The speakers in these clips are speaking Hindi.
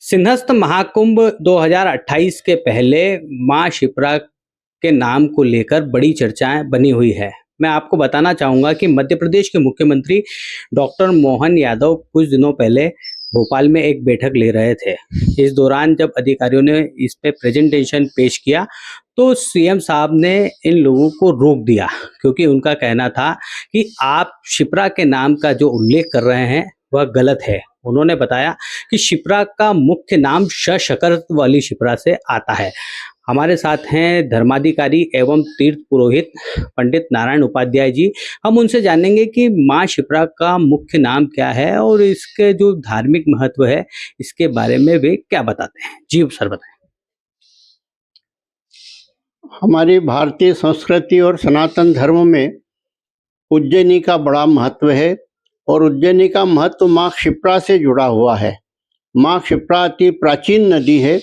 सिंहस्थ महाकुंभ 2028 के पहले मां शिप्रा के नाम को लेकर बड़ी चर्चाएं बनी हुई है। मैं आपको बताना चाहूंगा कि मध्य प्रदेश के मुख्यमंत्री डॉक्टर मोहन यादव कुछ दिनों पहले भोपाल में एक बैठक ले रहे थे। इस दौरान जब अधिकारियों ने इस पे प्रेजेंटेशन पेश किया तो सीएम साहब ने इन लोगों को रोक दिया, क्योंकि उनका कहना था कि आप शिप्रा के नाम का जो उल्लेख कर रहे हैं वह गलत है। उन्होंने बताया कि शिप्रा का मुख्य नाम शकर वाली शिप्रा से आता है। हमारे साथ हैं धर्माधिकारी एवं तीर्थ पुरोहित पंडित नारायण उपाध्याय जी। हम उनसे जानेंगे कि मां शिप्रा का मुख्य नाम क्या है और इसके जो धार्मिक महत्व है इसके बारे में वे क्या बताते हैं। जी सर बताएं। हमारी भारतीय संस्कृति और सनातन धर्म में उज्जैनी का बड़ा महत्व है और उज्जैनी का महत्व माँ क्षिप्रा से जुड़ा हुआ है। माँ क्षिप्रा अति प्राचीन नदी है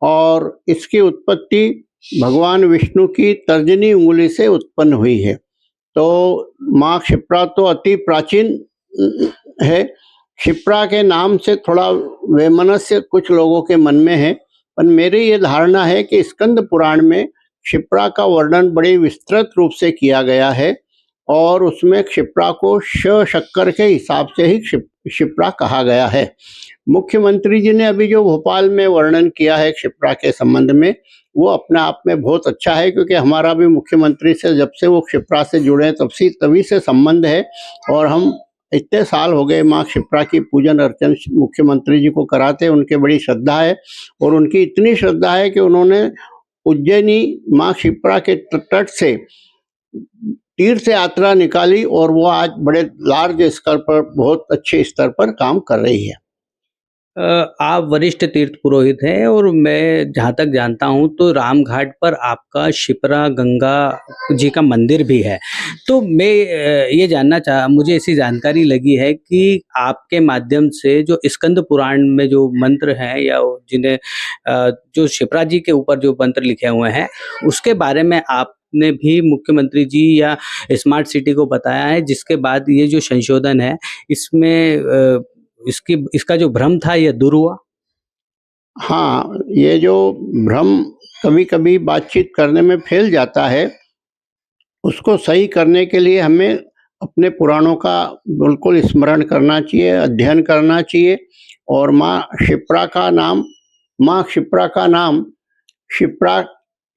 और इसकी उत्पत्ति भगवान विष्णु की तर्जनी उंगली से उत्पन्न हुई है। तो माँ क्षिप्रा तो अति प्राचीन है। क्षिप्रा के नाम से थोड़ा वैमनस्य कुछ लोगों के मन में है, पर मेरी ये धारणा है कि स्कंद पुराण में क्षिप्रा का वर्णन बड़े विस्तृत रूप से किया गया है और उसमें क्षिप्रा को शक्कर के हिसाब से ही क्षिप्रा कहा गया है। मुख्यमंत्री जी ने अभी जो भोपाल में वर्णन किया है क्षिप्रा के संबंध में, वो अपने आप में बहुत अच्छा है, क्योंकि हमारा भी मुख्यमंत्री से जब से वो क्षिप्रा से जुड़े तभी से संबंध है और हम इतने साल हो गए माँ क्षिप्रा की पूजन अर्चन मुख्यमंत्री जी को कराते। उनके बड़ी श्रद्धा है और उनकी इतनी श्रद्धा है कि उन्होंने उज्जैनी माँ क्षिप्रा के तट से तीर्थ यात्रा निकाली और वो आज बड़े लार्ज स्तर पर, बहुत अच्छे स्तर पर काम कर रही है। आप वरिष्ठ तीर्थ पुरोहित हैं और मैं जहाँ तक जानता हूँ तो रामघाट पर आपका शिप्रा गंगा जी का मंदिर भी है। तो मैं ये जानना मुझे ऐसी जानकारी लगी है कि आपके माध्यम से जो स्कंद पुराण में जो मंत्र हैं या जिन्हें जो शिप्रा जी के ऊपर जो मंत्र लिखे हुए हैं उसके बारे में आपने भी मुख्यमंत्री जी या स्मार्ट सिटी को बताया है, जिसके बाद ये जो संशोधन है इसमें इसका जो भ्रम था यह दूर हुआ। हाँ, ये जो भ्रम कभी कभी बातचीत करने में फैल जाता है, उसको सही करने के लिए हमें अपने पुराणों का बिल्कुल स्मरण करना चाहिए, अध्ययन करना चाहिए। और माँ क्षिप्रा का नाम क्षिप्रा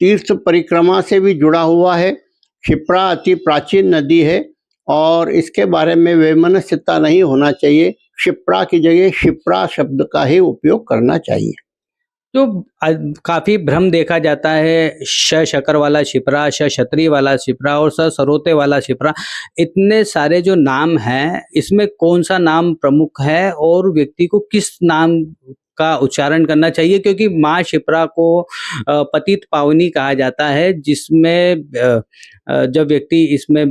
तीर्थ परिक्रमा से भी जुड़ा हुआ है। क्षिप्रा अति प्राचीन नदी है और इसके बारे में वैमनस्यता नहीं होना चाहिए। क्षिप्रा की जगह शिप्रा शब्द का ही उपयोग करना चाहिए। तो काफी भ्रम देखा जाता है, शकर वाला शिप्रा, क्षत्रिय वाला शिप्रा और सरोते वाला शिप्रा, इतने सारे जो नाम हैं इसमें कौन सा नाम प्रमुख है और व्यक्ति को किस नाम का उच्चारण करना चाहिए? क्योंकि माँ शिप्रा को पतित पावनी कहा जाता है, जिसमें जब व्यक्ति इसमें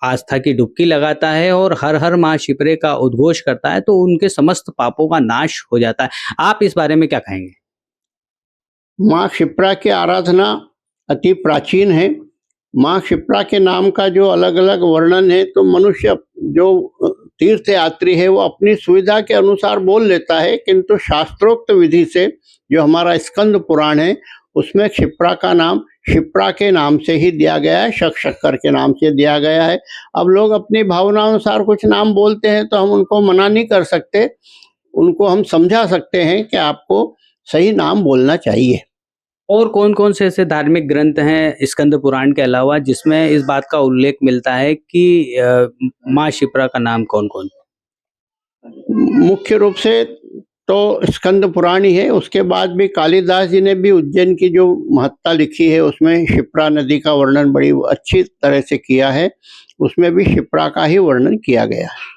आस्था की डुबकी लगाता है और हर हर माँ शिप्रे का उद्घोष करता है तो उनके समस्त पापों का नाश हो जाता है। आप इस बारे में क्या कहेंगे? माँ क्षिप्रा की आराधना अति प्राचीन है। माँ क्षिप्रा के नाम का जो अलग अलग वर्णन है तो मनुष्य जो तीर्थ यात्री है वो अपनी सुविधा के अनुसार बोल लेता है, किंतु शास्त्रोक्त विधि से जो हमारा स्कंद पुराण है उसमें क्षिप्रा का नाम शिप्रा के नाम से ही दिया गया है, शक्कर के नाम से दिया गया है। अब लोग अपनी भावना अनुसार कुछ नाम बोलते हैं तो हम उनको मना नहीं कर सकते, उनको हम समझा सकते हैं कि आपको सही नाम बोलना चाहिए। और कौन कौन से ऐसे धार्मिक ग्रंथ हैं स्कंद पुराण के अलावा जिसमें इस बात का उल्लेख मिलता है कि माँ शिप्रा का नाम कौन कौन? मुख्य रूप से तो स्कंद पुराण ही है। उसके बाद भी कालिदास जी ने भी उज्जैन की जो महत्ता लिखी है उसमें शिप्रा नदी का वर्णन बड़ी अच्छी तरह से किया है, उसमें भी शिप्रा का ही वर्णन किया गया है।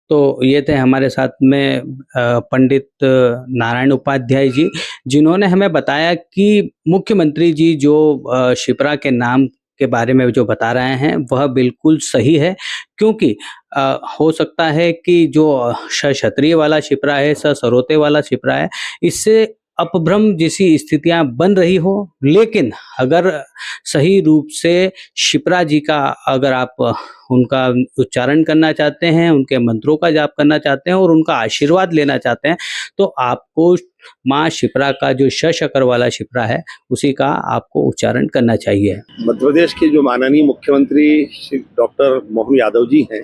तो ये थे हमारे साथ में पंडित नारायण उपाध्याय जी, जिन्होंने हमें बताया कि मुख्यमंत्री जी जो शिप्रा के नाम के बारे में जो बता रहे हैं वह बिल्कुल सही है, क्योंकि हो सकता है कि जो क्षत्रिय वाला शिप्रा है, सरोते वाला शिप्रा है, इससे अपभ्रम जैसी स्थितियां बन रही हो, लेकिन अगर सही रूप से शिप्रा जी का अगर आप उनका उच्चारण करना चाहते हैं, उनके मंत्रों का जाप करना चाहते हैं और उनका आशीर्वाद लेना चाहते हैं, तो आपको माँ शिप्रा का जो श वाला शिप्रा है उसी का आपको उच्चारण करना चाहिए। मध्य प्रदेश के जो माननीय मुख्यमंत्री श्री डॉक्टर मोहन यादव जी हैं,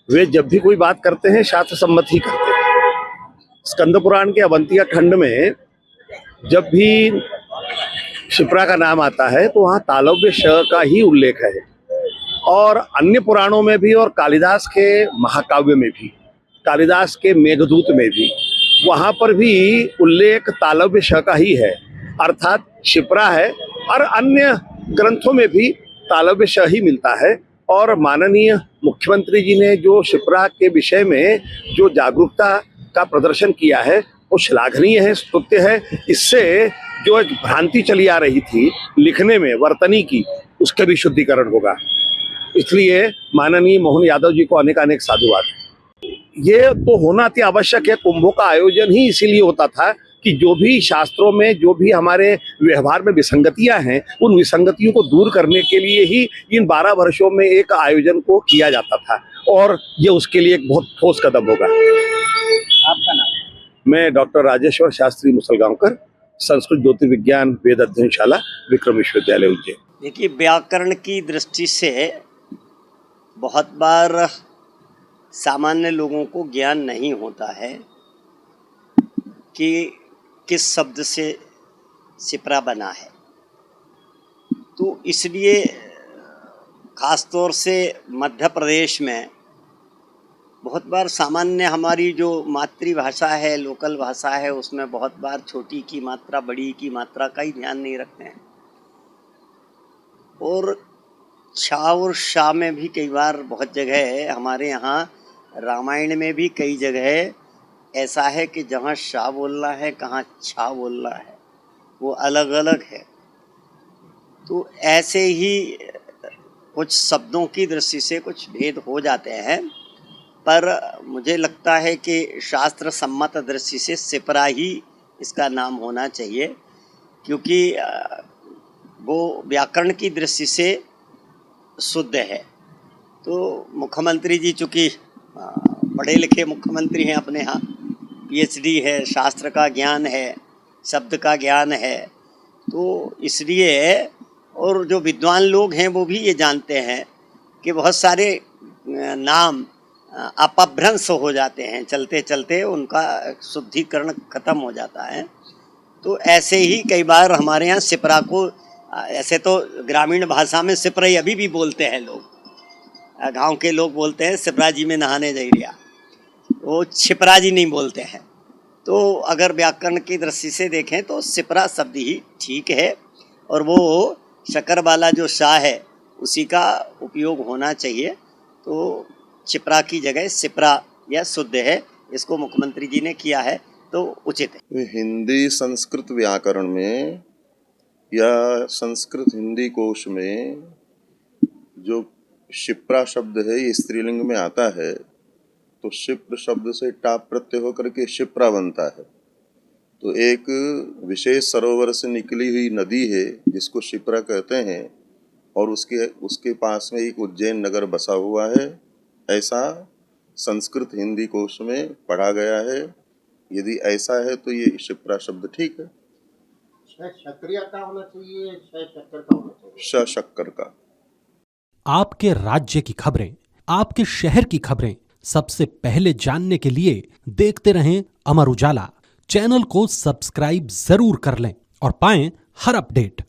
वे जब भी कोई बात करते हैं शास्त्र सम्मत ही करते हैं। स्कंद पुराण के अवंतिका खंड में जब भी शिप्रा का नाम आता है तो वहाँ तालव्य श का ही उल्लेख है, और अन्य पुराणों में भी और कालिदास के महाकाव्य में भी, कालिदास के मेघदूत में भी, वहाँ पर भी उल्लेख तालव्य श का ही है, अर्थात शिप्रा है। और अन्य ग्रंथों में भी तालव्य श ही मिलता है। और माननीय मुख्यमंत्री जी ने जो शिप्रा के विषय में जो जागरूकता का प्रदर्शन किया है वो श्लाघनीय है, स्तुत्य है। इससे जो एक भ्रांति चली आ रही थी लिखने में वर्तनी की, उसका भी शुद्धिकरण होगा। इसलिए माननीय मोहन यादव जी को अनेक अनेक साधुवाद। ये तो होना अति आवश्यक है। कुंभों का आयोजन ही इसीलिए होता था कि जो भी शास्त्रों में, जो भी हमारे व्यवहार में विसंगतियां हैं, उन विसंगतियों को दूर करने के लिए ही इन 12 वर्षों में एक आयोजन को किया जाता था, और ये उसके लिए एक बहुत ठोस कदम होगा। आपका नाम? मैं डॉक्टर राजेश्वर शास्त्री मुसलगांवकर, संस्कृत ज्योतिर्विज्ञान वेद अध्ययनशाला, विक्रम विश्वविद्यालय उज्जैन। देखिए, व्याकरण की दृष्टि से बहुत बार सामान्य लोगों को ज्ञान नहीं होता है कि किस शब्द से शिप्रा बना है। तो इसलिए ख़ास तौर से मध्य प्रदेश में बहुत बार सामान्य हमारी जो मातृभाषा है, लोकल भाषा है, उसमें बहुत बार छोटी की मात्रा, बड़ी की मात्रा का ही ध्यान नहीं रखते हैं। और छा और शा में भी कई बार बहुत जगह, हमारे यहाँ रामायण में भी कई जगह ऐसा है कि जहाँ शा बोलना है, कहाँ छा बोलना है, वो अलग अलग है। तो ऐसे ही कुछ शब्दों की दृष्टि से कुछ भेद हो जाते हैं, पर मुझे लगता है कि शास्त्र सम्मत दृष्टि से शिप्रा ही इसका नाम होना चाहिए, क्योंकि वो व्याकरण की दृष्टि से शुद्ध है। तो मुख्यमंत्री जी चूँकि पढ़े लिखे मुख्यमंत्री हैं, अपने यहाँ PhD है, शास्त्र का ज्ञान है, शब्द का ज्ञान है, तो इसलिए, और जो विद्वान लोग हैं वो भी ये जानते हैं कि बहुत सारे नाम अपभ्रंश हो जाते हैं, चलते चलते उनका शुद्धिकरण खत्म हो जाता है। तो ऐसे ही कई बार हमारे यहाँ शिप्रा को, ऐसे तो ग्रामीण भाषा में शिप्रा अभी भी बोलते हैं लोग, गांव के लोग बोलते हैं शिप्रा जी में नहाने जा रहा, वो शिप्रा जी नहीं बोलते हैं। तो अगर व्याकरण की दृष्टि से देखें तो शिप्रा शब्द ही ठीक है, और वो शक्कर वाला जो शाह है उसी का उपयोग होना चाहिए। तो शिप्रा की जगह शिप्रा या शुद्ध है, इसको मुख्यमंत्री जी ने किया है तो उचित है। हिंदी संस्कृत व्याकरण में या संस्कृत हिंदी कोश में जो शिप्रा शब्द है ये स्त्रीलिंग में आता है, तो शिप्र शब्द से टाप प्रत्यय होकर के शिप्रा बनता है। तो एक विशेष सरोवर से निकली हुई नदी है जिसको शिप्रा कहते हैं, और उसके पास में एक उज्जैन नगर बसा हुआ है, ऐसा संस्कृत हिंदी कोश में पढ़ा गया है। यदि ऐसा है तो ये शिप्रा शब्द ठीक है। क्षत्रिय का होना चाहिए, शक्कर का होना चाहिए। शक्कर का। आपके राज्य की खबरें, आपके शहर की खबरें सबसे पहले जानने के लिए देखते रहें अमर उजाला। चैनल को सब्सक्राइब जरूर कर लें और पाएं हर अपडेट।